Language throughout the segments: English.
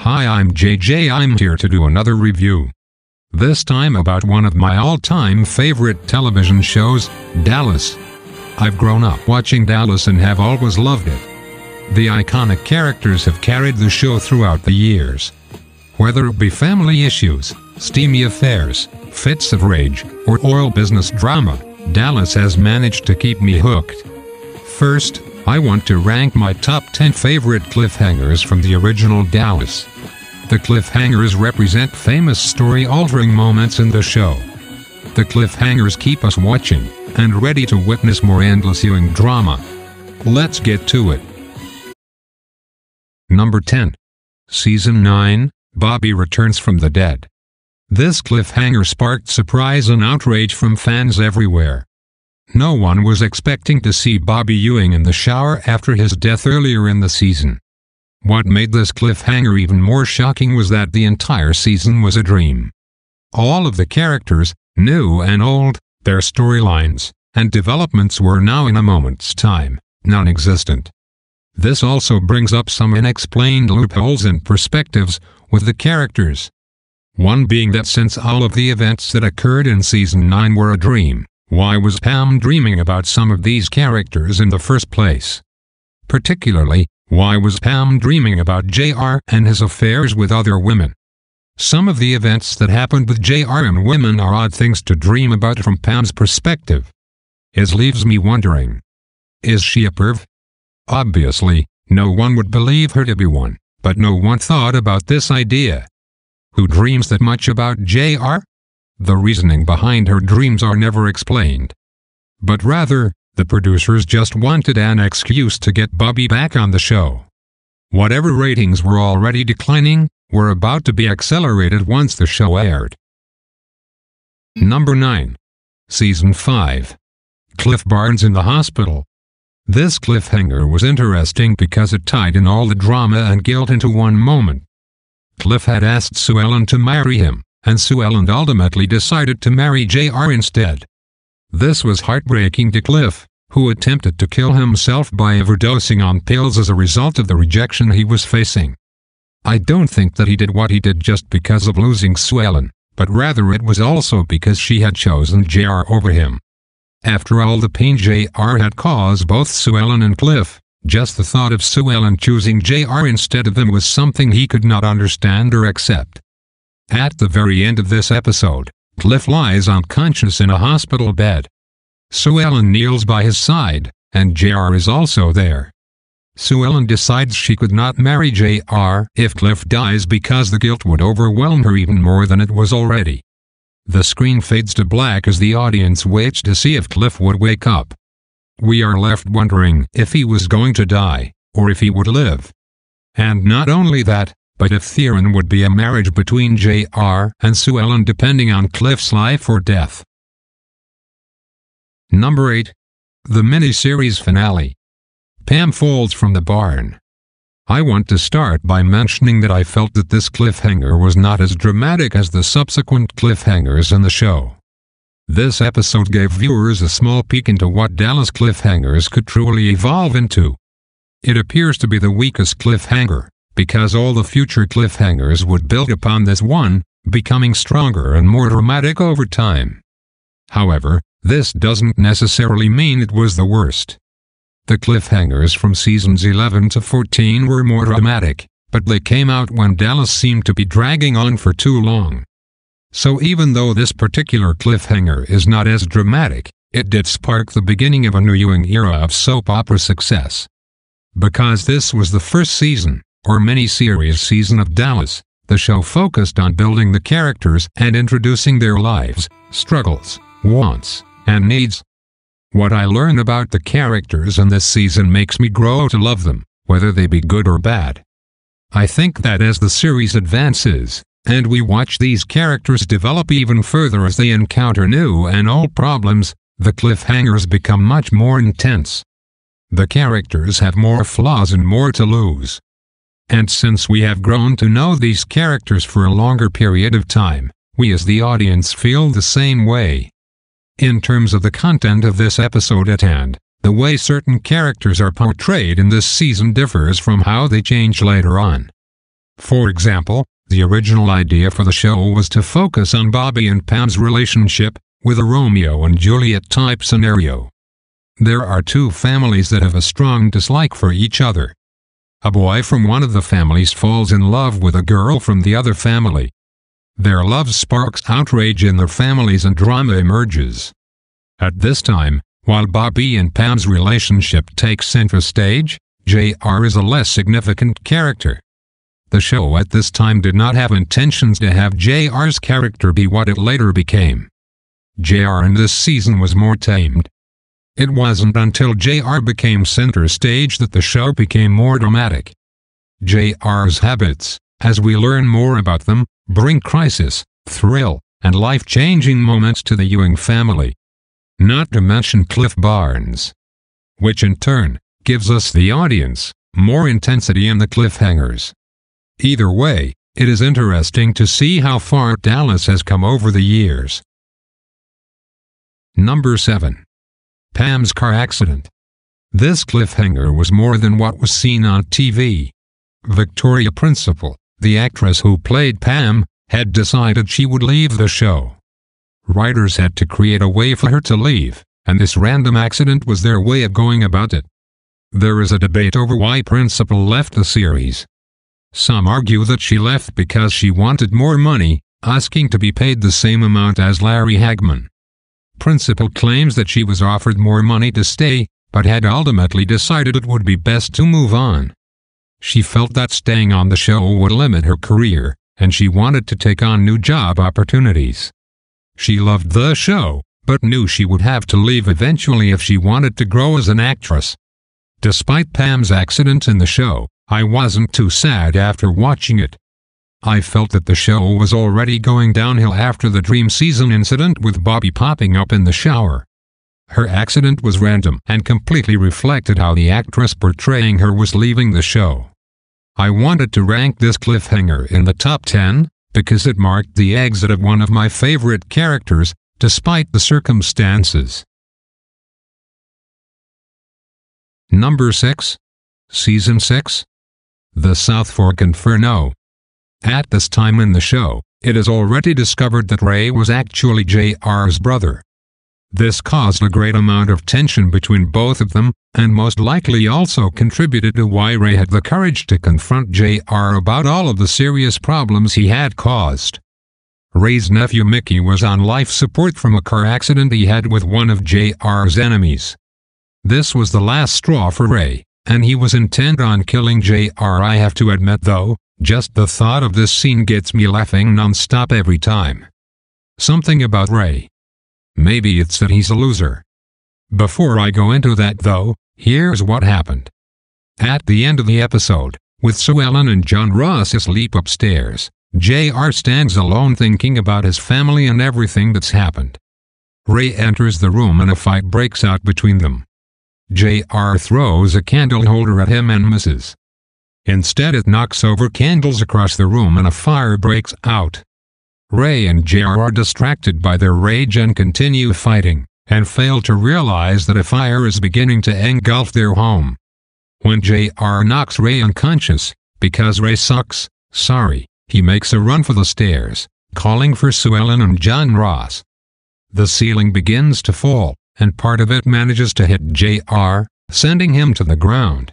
Hi, I'm JJ. I'm here to do another review. This time about one of my all-time favorite television shows, Dallas. I've grown up watching Dallas and have always loved it. The iconic characters have carried the show throughout the years. Whether it be family issues, steamy affairs, fits of rage, or oil business drama, Dallas has managed to keep me hooked. First, I want to rank my top 10 favorite cliffhangers from the original Dallas. The cliffhangers represent famous story-altering moments in the show. The cliffhangers keep us watching, and ready to witness more endless viewing drama. Let's get to it. Number 10. Season 9, Bobby Returns from the Dead. This cliffhanger sparked surprise and outrage from fans everywhere. No one was expecting to see Bobby Ewing in the shower after his death earlier in the season. What made this cliffhanger even more shocking was that the entire season was a dream. All of the characters, new and old, their storylines, and developments were now in a moment's time, non-existent. This also brings up some unexplained loopholes and perspectives with the characters. One being that since all of the events that occurred in Season 9 were a dream, why was Pam dreaming about some of these characters in the first place? Particularly, why was Pam dreaming about JR and his affairs with other women? Some of the events that happened with JR and women are odd things to dream about from Pam's perspective. It leaves me wondering, is she a perv? Obviously, no one would believe her to be one, but no one thought about this idea. Who dreams that much about JR? The reasoning behind her dreams are never explained. But rather, the producers just wanted an excuse to get Bobby back on the show. Whatever ratings were already declining, were about to be accelerated once the show aired. Number 9. Season 5. Cliff Barnes in the hospital. This cliffhanger was interesting because it tied in all the drama and guilt into one moment. Cliff had asked Sue Ellen to marry him, and Sue Ellen ultimately decided to marry JR instead. This was heartbreaking to Cliff, who attempted to kill himself by overdosing on pills as a result of the rejection he was facing. I don't think that he did what he did just because of losing Sue Ellen, but rather it was also because she had chosen JR over him. After all the pain JR had caused both Sue Ellen and Cliff, just the thought of Sue Ellen choosing JR instead of him was something he could not understand or accept. At the very end of this episode, Cliff lies unconscious in a hospital bed. Sue Ellen kneels by his side, and JR is also there. Sue Ellen decides she could not marry JR if Cliff dies because the guilt would overwhelm her even more than it was already. The screen fades to black as the audience waits to see if Cliff would wake up. We are left wondering if he was going to die, or if he would live. And not only that, but if Theron would be a marriage between JR and Sue Ellen depending on Cliff's life or death. Number 8. The miniseries finale. Pam falls from the barn. I want to start by mentioning that I felt that this cliffhanger was not as dramatic as the subsequent cliffhangers in the show. This episode gave viewers a small peek into what Dallas cliffhangers could truly evolve into. It appears to be the weakest cliffhanger, because all the future cliffhangers would build upon this one, becoming stronger and more dramatic over time. However, this doesn't necessarily mean it was the worst. The cliffhangers from seasons 11 to 14 were more dramatic, but they came out when Dallas seemed to be dragging on for too long. So even though this particular cliffhanger is not as dramatic, it did spark the beginning of a new Ewing era of soap opera success. Because this was the first season, or miniseries season of Dallas, the show focused on building the characters and introducing their lives, struggles, wants, and needs. What I learn about the characters in this season makes me grow to love them, whether they be good or bad. I think that as the series advances, and we watch these characters develop even further as they encounter new and old problems, the cliffhangers become much more intense. The characters have more flaws and more to lose. And since we have grown to know these characters for a longer period of time, we as the audience feel the same way. In terms of the content of this episode at hand, the way certain characters are portrayed in this season differs from how they change later on. For example, the original idea for the show was to focus on Bobby and Pam's relationship, with a Romeo and Juliet type scenario. There are two families that have a strong dislike for each other. A boy from one of the families falls in love with a girl from the other family. Their love sparks outrage in their families and drama emerges. At this time, while Bobby and Pam's relationship takes center stage, JR is a less significant character. The show at this time did not have intentions to have JR's character be what it later became. JR in this season was more tamed. It wasn't until JR became center stage that the show became more dramatic. JR's habits, as we learn more about them, bring crisis, thrill, and life-changing moments to the Ewing family. Not to mention Cliff Barnes, which in turn gives us, the audience, more intensity in the cliffhangers. Either way, it is interesting to see how far Dallas has come over the years. Number 7. Pam's car accident. This cliffhanger was more than what was seen on TV. Victoria Principal, the actress who played Pam, had decided she would leave the show. Writers had to create a way for her to leave, and this random accident was their way of going about it. There is a debate over why Principal left the series. Some argue that she left because she wanted more money, asking to be paid the same amount as Larry Hagman. Principal claims that she was offered more money to stay, but had ultimately decided it would be best to move on. She felt that staying on the show would limit her career, and she wanted to take on new job opportunities. She loved the show, but knew she would have to leave eventually if she wanted to grow as an actress. Despite Pam's accident in the show, I wasn't too sad after watching it. I felt that the show was already going downhill after the dream season incident with Bobby popping up in the shower. Her accident was random and completely reflected how the actress portraying her was leaving the show. I wanted to rank this cliffhanger in the top 10, because it marked the exit of one of my favorite characters, despite the circumstances. Number 6. Season 6. The South Fork Inferno. At this time in the show, it is already discovered that Ray was actually JR's brother. This caused a great amount of tension between both of them, and most likely also contributed to why Ray had the courage to confront JR about all of the serious problems he had caused. Ray's nephew Mickey was on life support from a car accident he had with one of JR's enemies. This was the last straw for Ray, and he was intent on killing JR. I have to admit though, just the thought of this scene gets me laughing non-stop every time. Something about Ray. Maybe it's that he's a loser. Before I go into that though, here's what happened. At the end of the episode, with Sue Ellen and John Ross asleep upstairs, JR stands alone thinking about his family and everything that's happened. Ray enters the room and a fight breaks out between them. JR throws a candle holder at him and misses. Instead it knocks over candles across the room and a fire breaks out. Ray and JR are distracted by their rage and continue fighting, and fail to realize that a fire is beginning to engulf their home. When JR knocks Ray unconscious, because Ray sucks, he makes a run for the stairs, calling for Sue Ellen and John Ross. The ceiling begins to fall, and part of it manages to hit JR, sending him to the ground.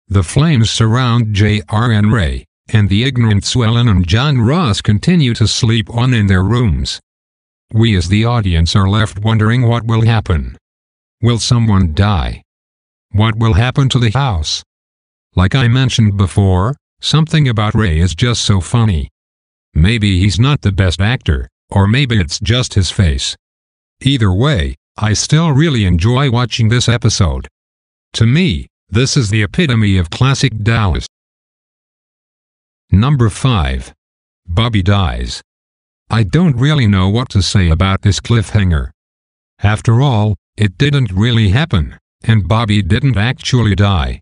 The flames surround JR and Ray, and the ignorant Sue Ellen and John Ross continue to sleep on in their rooms. We as the audience are left wondering what will happen. Will someone die? What will happen to the house? Like I mentioned before, something about Ray is just so funny. Maybe he's not the best actor, or maybe it's just his face. Either way, I still really enjoy watching this episode. To me, this is the epitome of classic Dallas. Number 5. Bobby dies. I don't really know what to say about this cliffhanger. After all, it didn't really happen, and Bobby didn't actually die.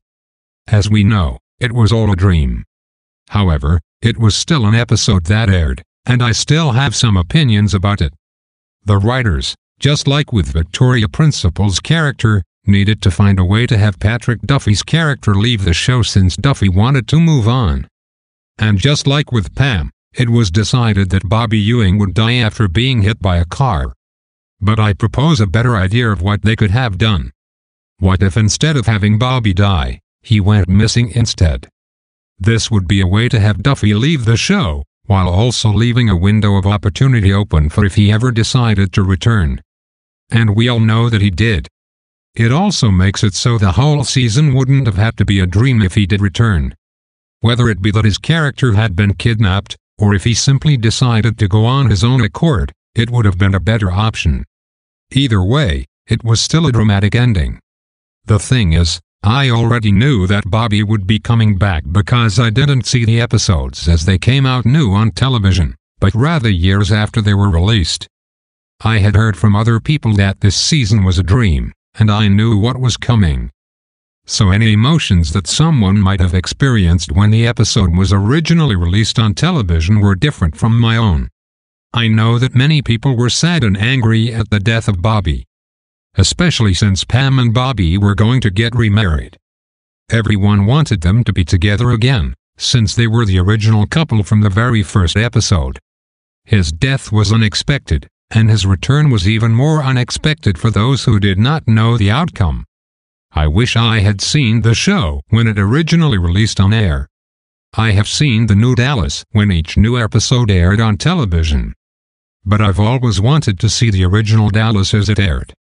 As we know, it was all a dream. However, it was still an episode that aired, and I still have some opinions about it. The writers, just like with Victoria Principal's character, needed to find a way to have Patrick Duffy's character leave the show since Duffy wanted to move on. And just like with Pam, it was decided that Bobby Ewing would die after being hit by a car. But I propose a better idea of what they could have done. What if instead of having Bobby die, he went missing instead? This would be a way to have Duffy leave the show, while also leaving a window of opportunity open for if he ever decided to return. And we all know that he did. It also makes it so the whole season wouldn't have had to be a dream if he did return. Whether it be that his character had been kidnapped, or if he simply decided to go on his own accord, it would have been a better option. Either way, it was still a dramatic ending. The thing is, I already knew that Bobby would be coming back because I didn't see the episodes as they came out new on television, but rather years after they were released. I had heard from other people that this season was a dream, and I knew what was coming. So any emotions that someone might have experienced when the episode was originally released on television were different from my own. I know that many people were sad and angry at the death of Bobby, especially since Pam and Bobby were going to get remarried. Everyone wanted them to be together again, since they were the original couple from the very first episode. His death was unexpected, and his return was even more unexpected for those who did not know the outcome. I wish I had seen the show when it originally released on air. I have seen the new Dallas when each new episode aired on television. But I've always wanted to see the original Dallas as it aired.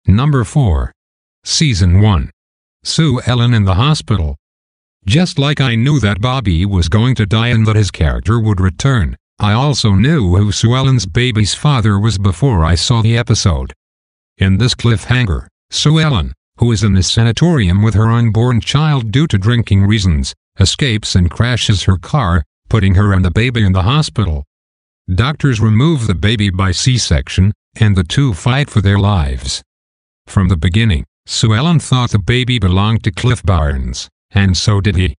Number 4. Season 1. Sue Ellen in the hospital. Just like I knew that Bobby was going to die and that his character would return, I also knew who Sue Ellen's baby's father was before I saw the episode. In this cliffhanger, Sue Ellen, who is in a sanatorium with her unborn child due to drinking reasons, escapes and crashes her car, putting her and the baby in the hospital. Doctors remove the baby by C-section, and the two fight for their lives. From the beginning, Sue Ellen thought the baby belonged to Cliff Barnes, and so did he.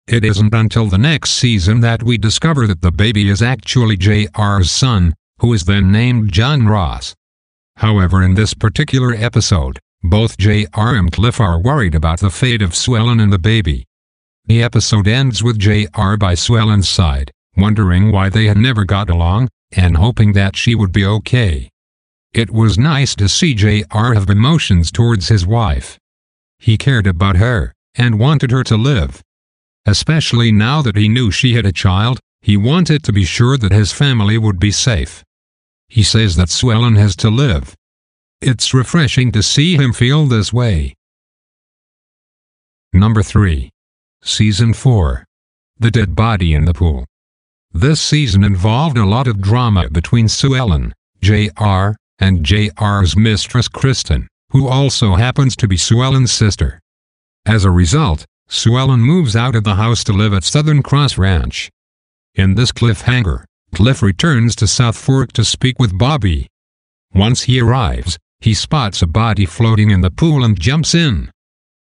It isn't until the next season that we discover that the baby is actually J.R.'s son, who is then named John Ross. However, in this particular episode, both J.R. and Cliff are worried about the fate of Sue Ellen and the baby. The episode ends with J.R. by Sue Ellen's side, wondering why they had never got along, and hoping that she would be okay. It was nice to see J.R. have emotions towards his wife. He cared about her, and wanted her to live. Especially now that he knew she had a child, he wanted to be sure that his family would be safe. He says that Sue Ellen has to live. It's refreshing to see him feel this way. Number 3. Season 4. The Dead Body in the Pool. This season involved a lot of drama between Sue Ellen, J.R., and J.R.'s mistress Kristen, who also happens to be Sue Ellen's sister. As a result, Sue Ellen moves out of the house to live at Southern Cross Ranch. In this cliffhanger, Cliff returns to South Fork to speak with Bobby. Once he arrives, he spots a body floating in the pool and jumps in.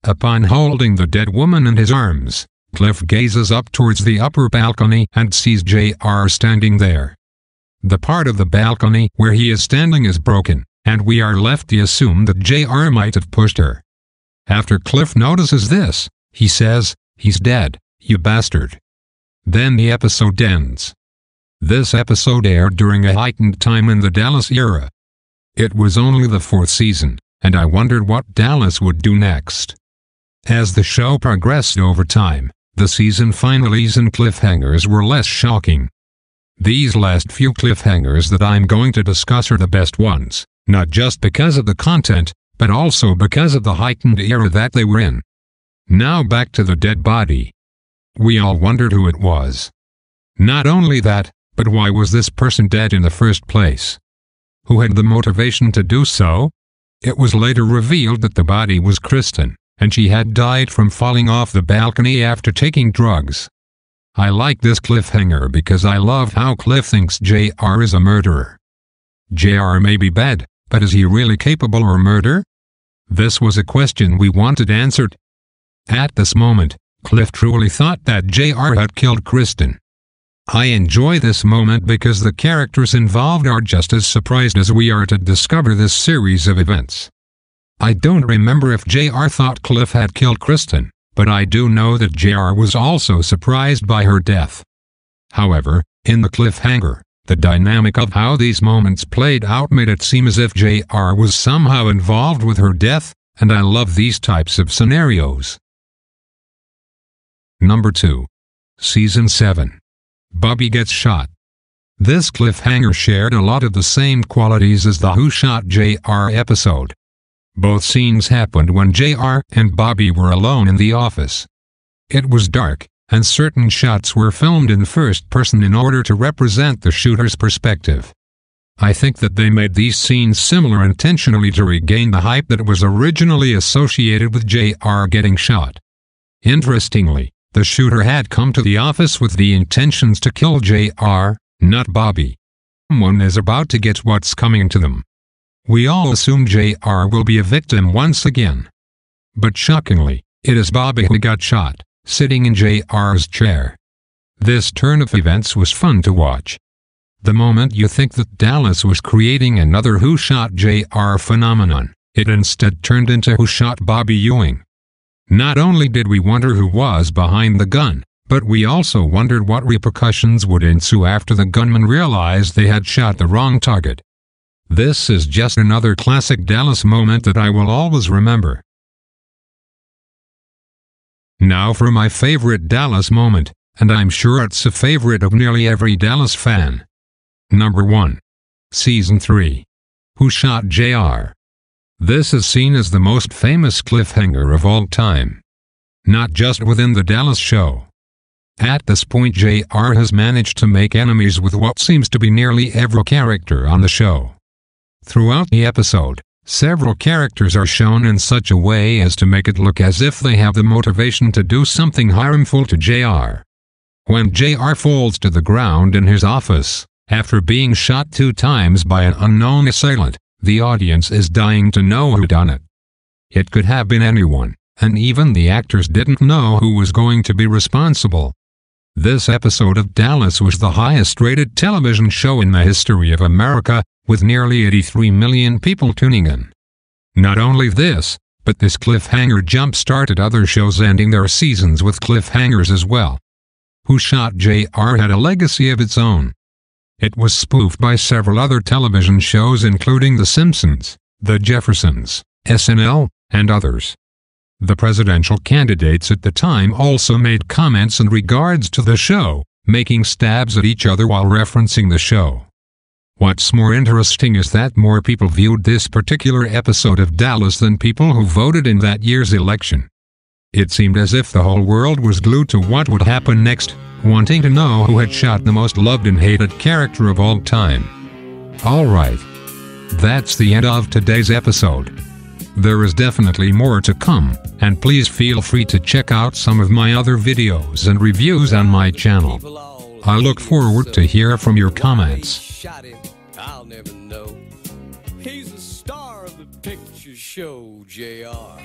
Upon holding the dead woman in his arms, Cliff gazes up towards the upper balcony and sees J.R. standing there. The part of the balcony where he is standing is broken, and we are left to assume that J.R. might have pushed her. After Cliff notices this, he says, "He's dead, you bastard." Then the episode ends. This episode aired during a heightened time in the Dallas era. It was only the 4th season, and I wondered what Dallas would do next. As the show progressed over time, the season finales and cliffhangers were less shocking. These last few cliffhangers that I'm going to discuss are the best ones, not just because of the content, but also because of the heightened era that they were in. Now back to the dead body. We all wondered who it was. Not only that, but why was this person dead in the first place? Who had the motivation to do so? It was later revealed that the body was Kristen, and she had died from falling off the balcony after taking drugs. I like this cliffhanger because I love how Cliff thinks J.R. is a murderer. J.R. may be bad, but is he really capable of murder? This was a question we wanted answered. At this moment, Cliff truly thought that J.R. had killed Kristen. I enjoy this moment because the characters involved are just as surprised as we are to discover this series of events. I don't remember if J.R. thought Cliff had killed Kristen, but I do know that JR was also surprised by her death. However, in the cliffhanger, the dynamic of how these moments played out made it seem as if JR was somehow involved with her death, and I love these types of scenarios. Number 2. Season 7. Bobby gets shot. This cliffhanger shared a lot of the same qualities as the Who Shot JR episode. Both scenes happened when JR and Bobby were alone in the office. It was dark, and certain shots were filmed in first person in order to represent the shooter's perspective. I think that they made these scenes similar intentionally to regain the hype that was originally associated with JR getting shot. Interestingly, the shooter had come to the office with the intentions to kill JR, not Bobby. Someone is about to get what's coming to them. We all assume JR will be a victim once again. But shockingly, it is Bobby who got shot, sitting in JR's chair. This turn of events was fun to watch. The moment you think that Dallas was creating another Who Shot JR phenomenon, it instead turned into Who Shot Bobby Ewing. Not only did we wonder who was behind the gun, but we also wondered what repercussions would ensue after the gunman realized they had shot the wrong target. This is just another classic Dallas moment that I will always remember. Now for my favorite Dallas moment, and I'm sure it's a favorite of nearly every Dallas fan. Number 1. Season 3. Who Shot JR? This is seen as the most famous cliffhanger of all time. Not just within the Dallas show. At this point, JR has managed to make enemies with what seems to be nearly every character on the show. Throughout the episode, several characters are shown in such a way as to make it look as if they have the motivation to do something harmful to JR. When JR falls to the ground in his office, after being shot 2 times by an unknown assailant, the audience is dying to know who done it. It could have been anyone, and even the actors didn't know who was going to be responsible. This episode of Dallas was the highest-rated television show in the history of America, with nearly 83 million people tuning in. Not only this, but this cliffhanger jump-started other shows ending their seasons with cliffhangers as well. Who Shot JR had a legacy of its own. It was spoofed by several other television shows including The Simpsons, The Jeffersons, SNL, and others. The presidential candidates at the time also made comments in regards to the show, making stabs at each other while referencing the show. What's more interesting is that more people viewed this particular episode of Dallas than people who voted in that year's election. It seemed as if the whole world was glued to what would happen next, wanting to know who had shot the most loved and hated character of all time. Alright. That's the end of today's episode. There is definitely more to come, and please feel free to check out some of my other videos and reviews on my channel. I look forward to hear from your comments. I'll never know. He's the star of the picture show, JR.